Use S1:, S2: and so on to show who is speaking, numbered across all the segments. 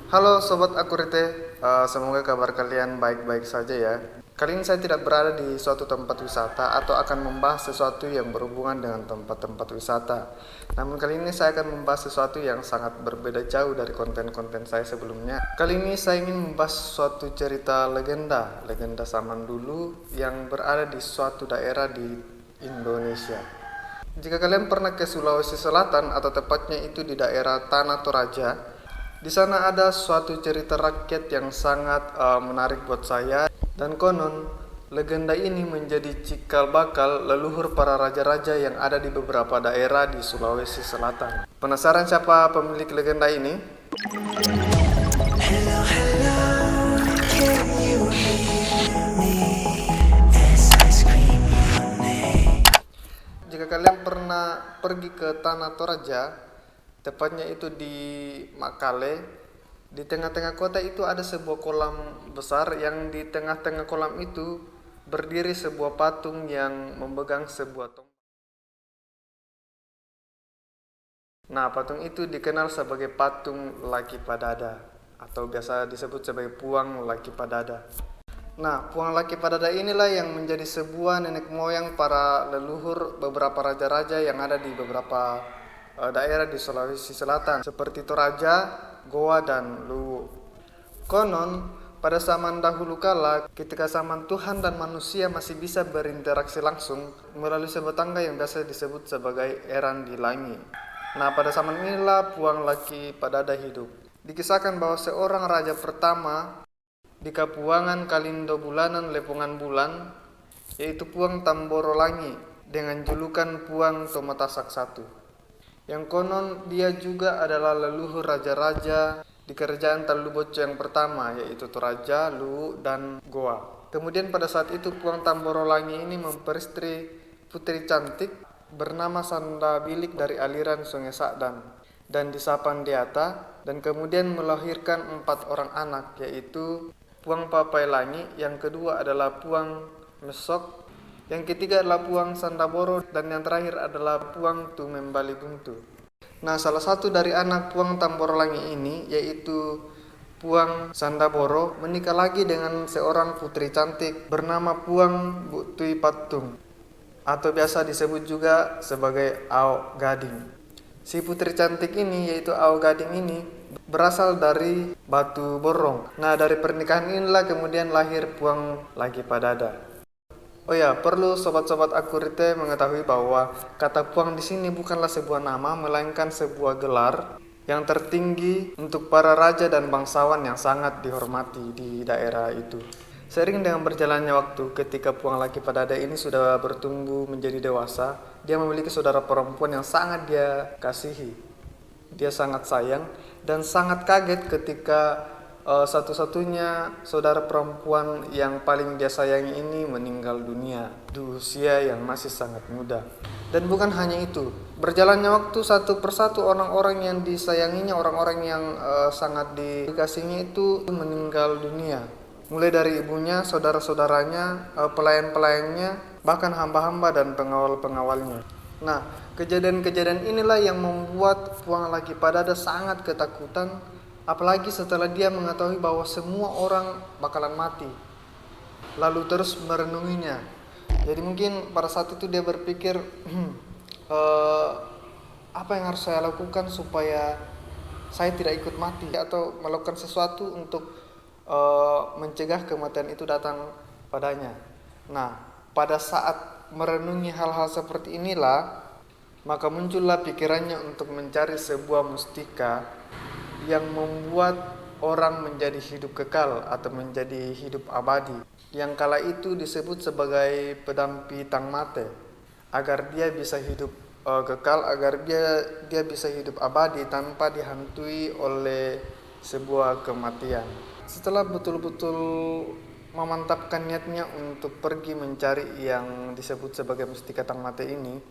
S1: Halo Sobat Akurite, semoga kabar kalian baik-baik saja ya. Kali ini saya tidak berada di suatu tempat wisata atau akan membahas sesuatu yang berhubungan dengan tempat-tempat wisata. Namun kali ini saya akan membahas sesuatu yang sangat berbeda jauh dari konten-konten saya sebelumnya. Kali ini saya ingin membahas suatu cerita legenda zaman dulu yang berada di suatu daerah di Indonesia. Jika kalian pernah ke Sulawesi Selatan atau tepatnya itu di daerah Tanah Toraja, di sana ada suatu cerita rakyat yang sangat menarik buat saya, dan konon legenda ini menjadi cikal bakal leluhur para raja-raja yang ada di beberapa daerah di Sulawesi Selatan. Penasaran siapa pemilik legenda ini?
S2: Hello, hello, can you hear me as I scream your name?
S1: Jika kalian pernah pergi ke Tanah Toraja, tepatnya itu di Makale, di tengah-tengah kota itu ada sebuah kolam besar yang di tengah-tengah kolam itu berdiri sebuah patung yang memegang sebuah tombak. Nah, patung itu dikenal sebagai patung Laki Padada atau biasa disebut sebagai Puang Laki Padada. Nah, Puang Laki Padada inilah yang menjadi sebuah nenek moyang para leluhur beberapa raja-raja yang ada di beberapa daerah di Sulawesi Selatan seperti Toraja, Goa, dan Luwu. Konon, pada zaman dahulu kala, ketika zaman Tuhan dan manusia masih bisa berinteraksi langsung melalui sebuah tangga yang biasa disebut sebagai eran di langit. Nah, pada zaman inilah Puang Laki Padada hidup. Dikisahkan bahwa seorang raja pertama di Kapuangan Kalindo Bulanan Lepungan Bulan, yaitu Puang Tamboro Langi dengan julukan Puang Tomatasak I, yang konon dia juga adalah leluhur raja-raja di kerajaan Taluboco yang pertama, yaitu Toraja, Luwu, dan Goa. Kemudian pada saat itu Puang Tamboro Langi ini memperistri putri cantik bernama Sanda Bilik dari aliran Sungai Sakdan dan Disapandiata, dan kemudian melahirkan 4 orang anak, yaitu Puang Papai Langi, yang kedua adalah Puang Mesok, yang ketiga adalah Puang Sandaboro, dan yang terakhir adalah Puang Tumembali Buntu. Nah, salah satu dari anak Puang Tamboro Langi ini, yaitu Puang Sandaboro, menikah lagi dengan seorang putri cantik bernama Puang Butui Patung, atau biasa disebut juga sebagai Ao Gading. Si putri cantik ini, yaitu Ao Gading ini, berasal dari Batu Borong. Nah, dari pernikahan inilah kemudian lahir Puang Laki Padada. Oh ya, perlu sobat-sobat Akurite mengetahui bahwa kata Puang di sini bukanlah sebuah nama, melainkan sebuah gelar yang tertinggi untuk para raja dan bangsawan yang sangat dihormati di daerah itu. Seiring dengan berjalannya waktu, ketika Puang Laki Padada ini sudah bertumbuh menjadi dewasa, dia memiliki saudara perempuan yang sangat dia kasihi. Dia sangat sayang dan sangat kaget ketika satu-satunya saudara perempuan yang paling dia sayangi ini meninggal dunia di usia yang masih sangat muda. Dan bukan hanya itu, berjalannya waktu satu persatu orang-orang yang disayanginya, orang-orang yang sangat dikasihinya itu meninggal dunia. Mulai dari ibunya, saudara-saudaranya, pelayan-pelayannya, bahkan hamba-hamba dan pengawal-pengawalnya. Nah, kejadian-kejadian inilah yang membuat Puang Laki Padada sangat ketakutan, apalagi setelah dia mengetahui bahwa semua orang bakalan mati, lalu terus merenunginya. Jadi mungkin pada saat itu dia berpikir, apa yang harus saya lakukan supaya saya tidak ikut mati, atau melakukan sesuatu untuk mencegah kematian itu datang padanya. Nah, pada saat merenungi hal-hal seperti inilah, maka muncullah pikirannya untuk mencari sebuah mustika yang membuat orang menjadi hidup kekal atau menjadi hidup abadi, yang kala itu disebut sebagai pedampi tang mate, agar dia bisa hidup kekal, agar dia bisa hidup abadi tanpa dihantui oleh sebuah kematian. Setelah betul-betul memantapkan niatnya untuk pergi mencari yang disebut sebagai mustika tang mate ini,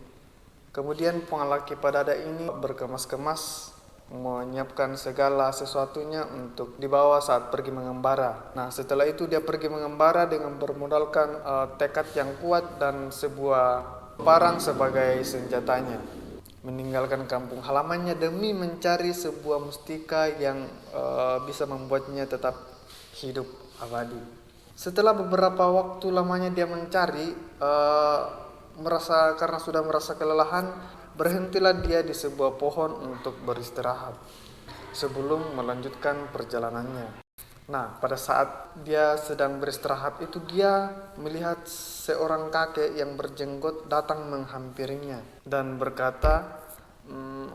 S1: kemudian Puang Laki Padada ini berkemas-kemas menyiapkan segala sesuatunya untuk dibawa saat pergi mengembara. Nah, setelah itu dia pergi mengembara dengan bermodalkan tekad yang kuat dan sebuah parang sebagai senjatanya. meninggalkan kampung halamannya demi mencari sebuah mustika yang bisa membuatnya tetap hidup abadi. Setelah beberapa waktu lamanya dia mencari, karena sudah merasa kelelahan, berhentilah dia di sebuah pohon untuk beristirahat sebelum melanjutkan perjalanannya. Nah, pada saat dia sedang beristirahat itu, dia melihat seorang kakek yang berjenggot datang menghampirinya dan berkata,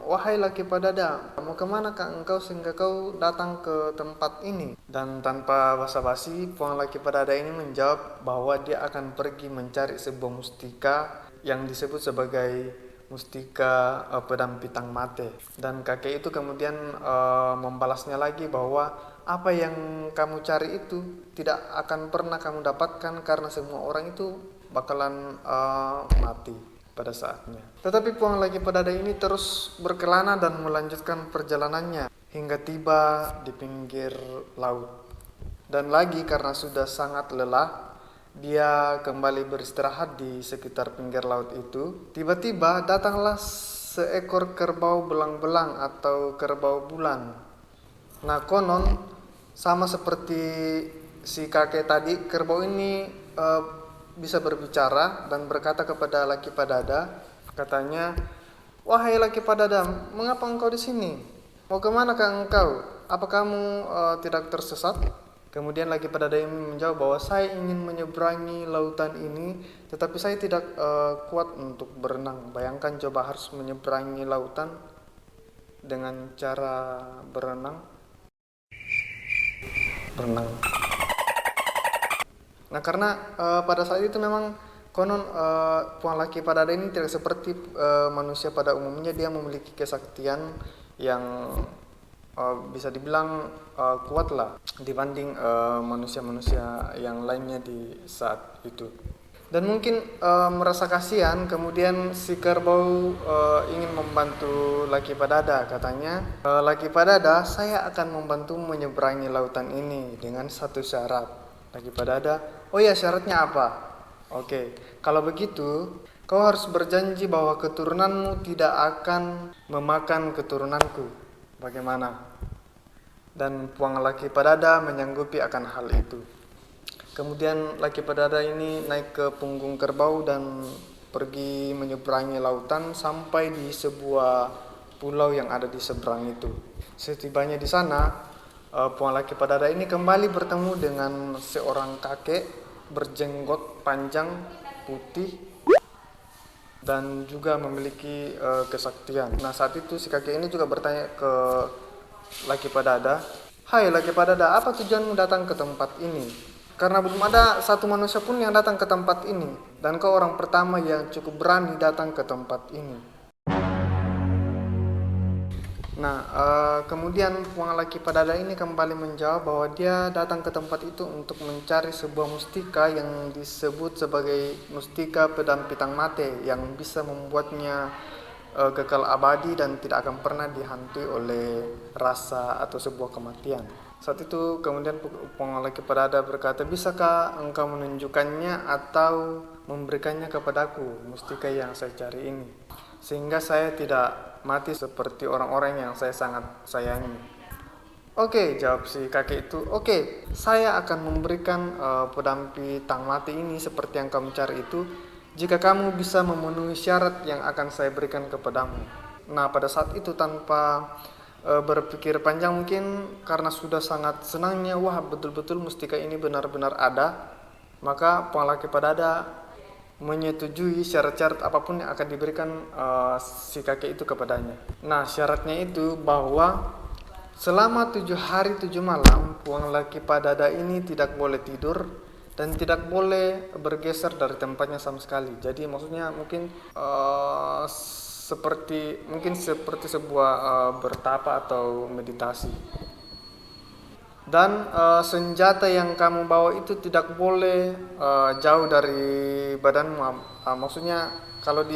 S1: "Wahai laki padada, mau kemana kah engkau sehingga kau datang ke tempat ini?" Dan tanpa basa-basi, Puang laki padada ini menjawab bahwa dia akan pergi mencari sebuah mustika yang disebut sebagai mustika pedang pitang mate. Dan kakek itu kemudian membalasnya lagi bahwa apa yang kamu cari itu tidak akan pernah kamu dapatkan karena semua orang itu bakalan mati pada saatnya. Tetapi Puang laki padada ini terus berkelana dan melanjutkan perjalanannya hingga tiba di pinggir laut. Dan lagi karena sudah sangat lelah, dia kembali beristirahat di sekitar pinggir laut itu. Tiba-tiba datanglah seekor kerbau belang-belang atau kerbau bulan. Nah, konon sama seperti si kakek tadi, kerbau ini bisa berbicara dan berkata kepada laki padada, katanya, "Wahai laki padada, mengapa engkau di sini? Mau kemanakah engkau? Apa kamu tidak tersesat?" Kemudian laki padada ini menjawab bahwa saya ingin menyeberangi lautan ini, tetapi saya tidak kuat untuk berenang. Bayangkan coba harus menyeberangi lautan dengan cara berenang. Nah, karena pada saat itu memang konon Puang laki padada ini tidak seperti manusia pada umumnya. Dia memiliki kesaktian yang bisa dibilang kuat lah dibanding manusia-manusia yang lainnya di saat itu. Dan mungkin merasa kasihan, kemudian si kerbau ingin membantu laki padada. Katanya, "Laki padada, saya akan membantu menyeberangi lautan ini dengan satu syarat." Laki padada, "Oh ya, syaratnya apa?" "Oke, kalau begitu kau harus berjanji bahwa keturunanmu tidak akan memakan keturunanku. Bagaimana?" Dan Puang laki padada menyanggupi akan hal itu. Kemudian laki padada ini naik ke punggung kerbau dan pergi menyeberangi lautan sampai di sebuah pulau yang ada di seberang itu. Setibanya di sana, Puang laki padada ini kembali bertemu dengan seorang kakek berjenggot panjang putih dan juga memiliki kesaktian. Nah, saat itu si kakek ini juga bertanya ke laki padada, "Hai laki padada, apa tujuanmu datang ke tempat ini? Karena belum ada satu manusia pun yang datang ke tempat ini, dan kau orang pertama yang cukup berani datang ke tempat ini." Nah, kemudian Puang laki padada ini kembali menjawab bahwa dia datang ke tempat itu untuk mencari sebuah mustika yang disebut sebagai mustika pedang pitang mate yang bisa membuatnya kekal abadi dan tidak akan pernah dihantui oleh rasa atau sebuah kematian. Saat itu kemudian Puang laki padada berkata, "Bisakah engkau menunjukkannya atau memberikannya kepadaku, mustika yang saya cari ini, sehingga saya tidak mati seperti orang-orang yang saya sangat sayangi?" "Oke," jawab si kakek itu, "oke, saya akan memberikan pedang pitang mati ini seperti yang kamu cari itu, jika kamu bisa memenuhi syarat yang akan saya berikan kepadamu." Nah, pada saat itu tanpa berpikir panjang, mungkin karena sudah sangat senangnya, wah betul-betul mustika ini benar-benar ada, maka Puang laki padada menyetujui syarat-syarat apapun yang akan diberikan si kakek itu kepadanya. Nah, syaratnya itu bahwa selama 7 hari 7 malam Puang laki padada ini tidak boleh tidur dan tidak boleh bergeser dari tempatnya sama sekali. Jadi maksudnya mungkin seperti sebuah bertapa atau meditasi. Dan senjata yang kamu bawa itu tidak boleh jauh dari badanmu. Maksudnya kalau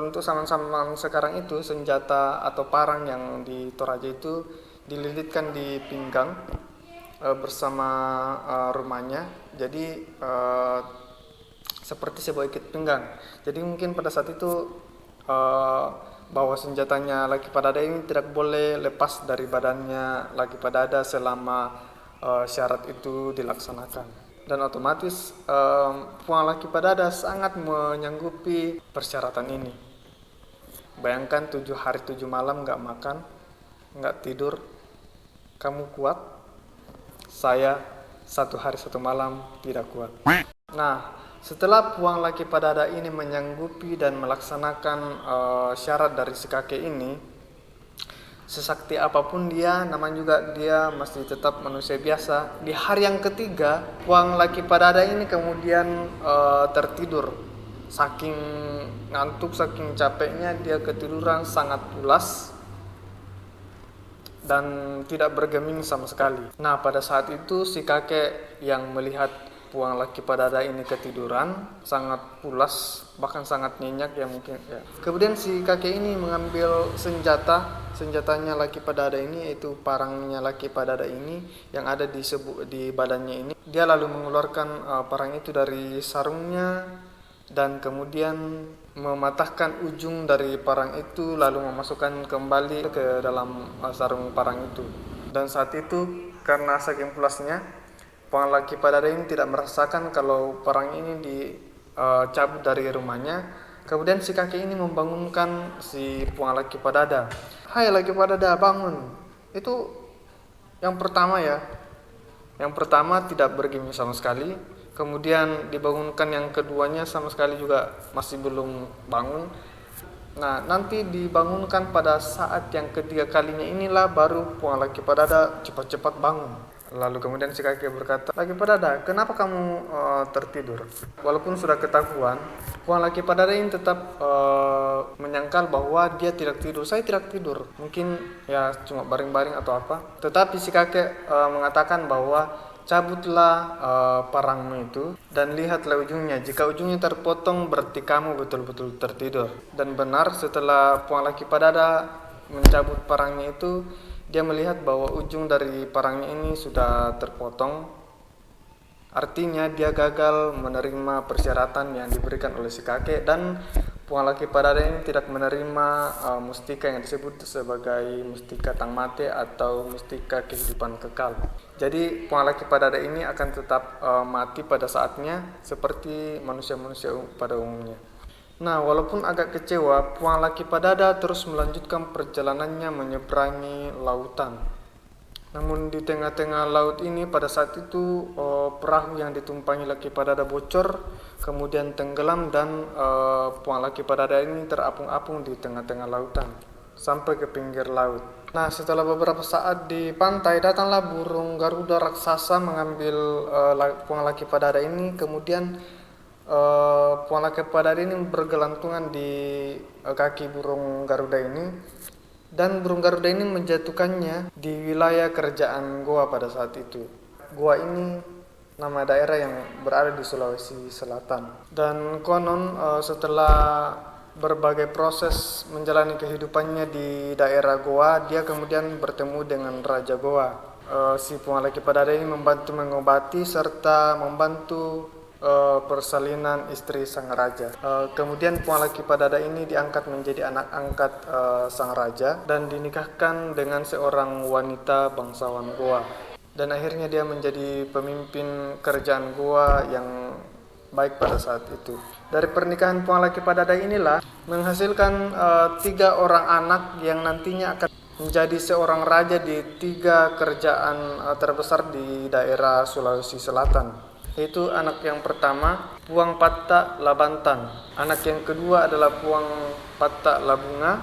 S1: untuk zaman-zaman sekarang itu senjata atau parang yang di Toraja itu dililitkan di pinggang bersama rumahnya. Jadi seperti sebuah ikat pinggang. Jadi mungkin pada saat itu bahwa senjatanya Laki Padada ini tidak boleh lepas dari badannya Laki Padada selama syarat itu dilaksanakan. Dan otomatis Puang Laki Padada sangat menyanggupi persyaratan ini. Bayangkan 7 hari 7 malam gak makan, gak tidur. Kamu kuat? Saya 1 hari 1 malam tidak kuat. Nah, setelah Puang Laki Padada ini menyanggupi dan melaksanakan syarat dari si kakek ini, sesakti apapun dia, namanya juga dia masih tetap manusia biasa. Di hari yang ketiga, Puang Laki Padada ini kemudian tertidur. Saking ngantuk, saking capeknya, dia ketiduran sangat pulas dan tidak bergeming sama sekali. Nah, pada saat itu si kakek yang melihat Puang Laki Padada ini ketiduran, sangat pulas, bahkan sangat nyenyak ya mungkin ya. Kemudian si kakek ini mengambil senjatanya Laki Padada ini, yaitu parangnya Laki Padada ini yang ada di badannya ini. Dia lalu mengeluarkan parang itu dari sarungnya dan kemudian mematahkan ujung dari parang itu, lalu memasukkan kembali ke dalam sarung parang itu. Dan saat itu karena saking pulasnya, Puang Laki Padada ini tidak merasakan kalau parang ini dicabut dari rumahnya. Kemudian si kakek ini membangunkan si Puang Laki Padada. Hai Laki Padada, bangun. Itu yang pertama ya. Yang pertama tidak bergeming sama sekali. Kemudian dibangunkan yang keduanya sama sekali juga masih belum bangun. Nah, nanti dibangunkan pada saat yang ketiga kalinya inilah baru Puang Laki Padada cepat-cepat bangun. Lalu kemudian si kakek berkata, Laki Padada, kenapa kamu tertidur? Walaupun sudah ketahuan, Puang Laki Padada ini tetap menyangkal bahwa dia tidak tidur. Saya tidak tidur, mungkin ya cuma baring-baring atau apa. Tetapi si kakek mengatakan bahwa cabutlah parangmu itu dan lihatlah ujungnya. Jika ujungnya terpotong berarti kamu betul-betul tertidur. Dan benar, setelah Puang Laki Padada mencabut parangnya itu, dia melihat bahwa ujung dari parangnya ini sudah terpotong. Artinya dia gagal menerima persyaratan yang diberikan oleh si kakek, dan Puang Laki Padada ini tidak menerima mustika yang disebut sebagai mustika tangmate atau mustika kehidupan kekal. Jadi Puang Laki Padada ini akan tetap mati pada saatnya seperti manusia-manusia pada umumnya. Nah, walaupun agak kecewa, Puang Laki Padada terus melanjutkan perjalanannya menyeberangi lautan. Namun di tengah-tengah laut ini pada saat itu perahu yang ditumpangi Laki Padada bocor, kemudian tenggelam, dan Puang Laki Padada ini terapung-apung di tengah-tengah lautan sampai ke pinggir laut. Nah, setelah beberapa saat di pantai, datanglah burung Garuda raksasa mengambil Puang Laki Padada ini. Kemudian Puang Laki Padada ini bergelantungan di kaki burung Garuda ini, dan burung Garuda ini menjatuhkannya di wilayah kerajaan Goa pada saat itu. Goa ini nama daerah yang berada di Sulawesi Selatan. Dan konon setelah berbagai proses menjalani kehidupannya di daerah Goa, dia kemudian bertemu dengan Raja Goa. Si Puang Laki Padada ini membantu mengobati serta membantu persalinan istri sang raja. Kemudian Puang Laki Padada ini diangkat menjadi anak angkat sang raja dan dinikahkan dengan seorang wanita bangsawan Goa. Dan akhirnya dia menjadi pemimpin kerajaan Goa yang baik pada saat itu. Dari pernikahan Puang Laki Padada inilah menghasilkan 3 orang anak yang nantinya akan menjadi seorang raja di 3 kerajaan terbesar di daerah Sulawesi Selatan. Yaitu anak yang pertama Puang Patta Labantan, anak yang kedua adalah Puang Patta Labunga,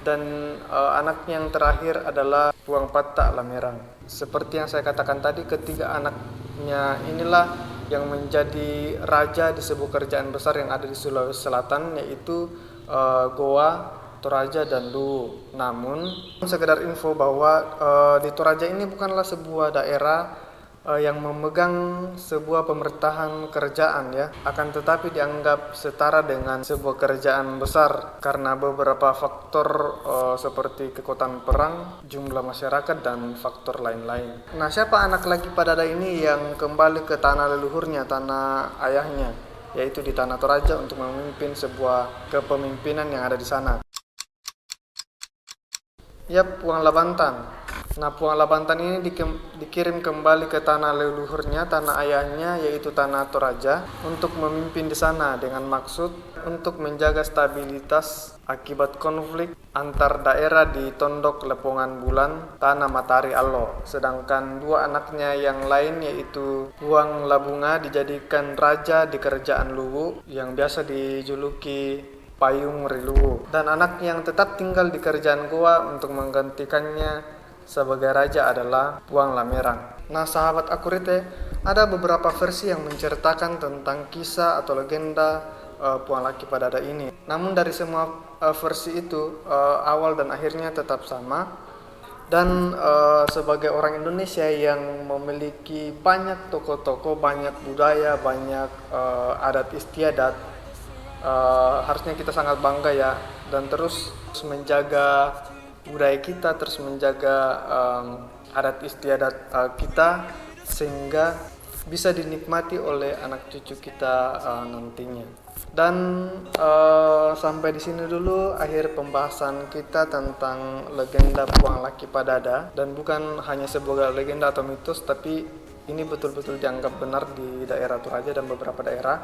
S1: dan anak yang terakhir adalah Puang Patta Lamerang. Seperti yang saya katakan tadi, ketiga anaknya inilah yang menjadi raja di sebuah kerajaan besar yang ada di Sulawesi Selatan, yaitu Goa, Toraja, dan Luwu. Namun sekedar info bahwa di Toraja ini bukanlah sebuah daerah yang memegang sebuah pemerintahan kerajaan ya, akan tetapi dianggap setara dengan sebuah kerajaan besar karena beberapa faktor seperti kekuatan perang, jumlah masyarakat, dan faktor lain-lain. Nah, siapa anak Laki Padada ini yang kembali ke tanah leluhurnya, tanah ayahnya, yaitu di tanah Toraja untuk memimpin sebuah kepemimpinan yang ada di sana. Yap, Puang Labantan. Nah, Puang Labantan ini dikirim kembali ke tanah leluhurnya, tanah ayahnya, yaitu tanah Toraja, untuk memimpin di sana dengan maksud untuk menjaga stabilitas akibat konflik antar daerah di Tondok Lepongan Bulan, tanah Matahari Allo. Sedangkan dua anaknya yang lain yaitu Puang Labunga dijadikan raja di kerajaan Luwu yang biasa dijuluki Payung Riluwu, dan anak yang tetap tinggal di kerajaan Goa untuk menggantikannya sebagai raja adalah Puang Lamerang. Nah, sahabat Akurite, ada beberapa versi yang menceritakan tentang kisah atau legenda Puang Laki Padada ini. Namun dari semua versi itu awal dan akhirnya tetap sama. Dan sebagai orang Indonesia yang memiliki banyak tokoh-tokoh, banyak budaya, banyak adat istiadat, harusnya kita sangat bangga ya, dan terus menjaga budaya kita, terus menjaga adat istiadat kita sehingga bisa dinikmati oleh anak cucu kita nantinya. Dan sampai di sini dulu akhir pembahasan kita tentang legenda Puang Laki Padada, dan bukan hanya sebuah legenda atau mitos, tapi ini betul-betul dianggap benar di daerah Toraja dan beberapa daerah.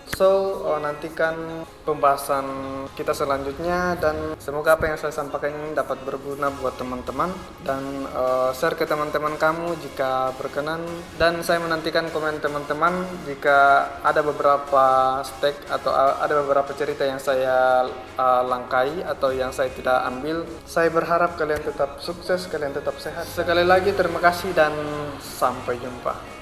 S1: So, nantikan pembahasan kita selanjutnya, dan semoga apa yang saya sampaikan ini dapat berguna buat teman-teman, dan share ke teman-teman kamu jika berkenan, dan saya menantikan komen teman-teman jika ada beberapa stake atau ada beberapa cerita yang saya langkai atau yang saya tidak ambil. Saya berharap kalian tetap sukses, kalian tetap sehat. Sekali lagi terima kasih dan sampai jumpa.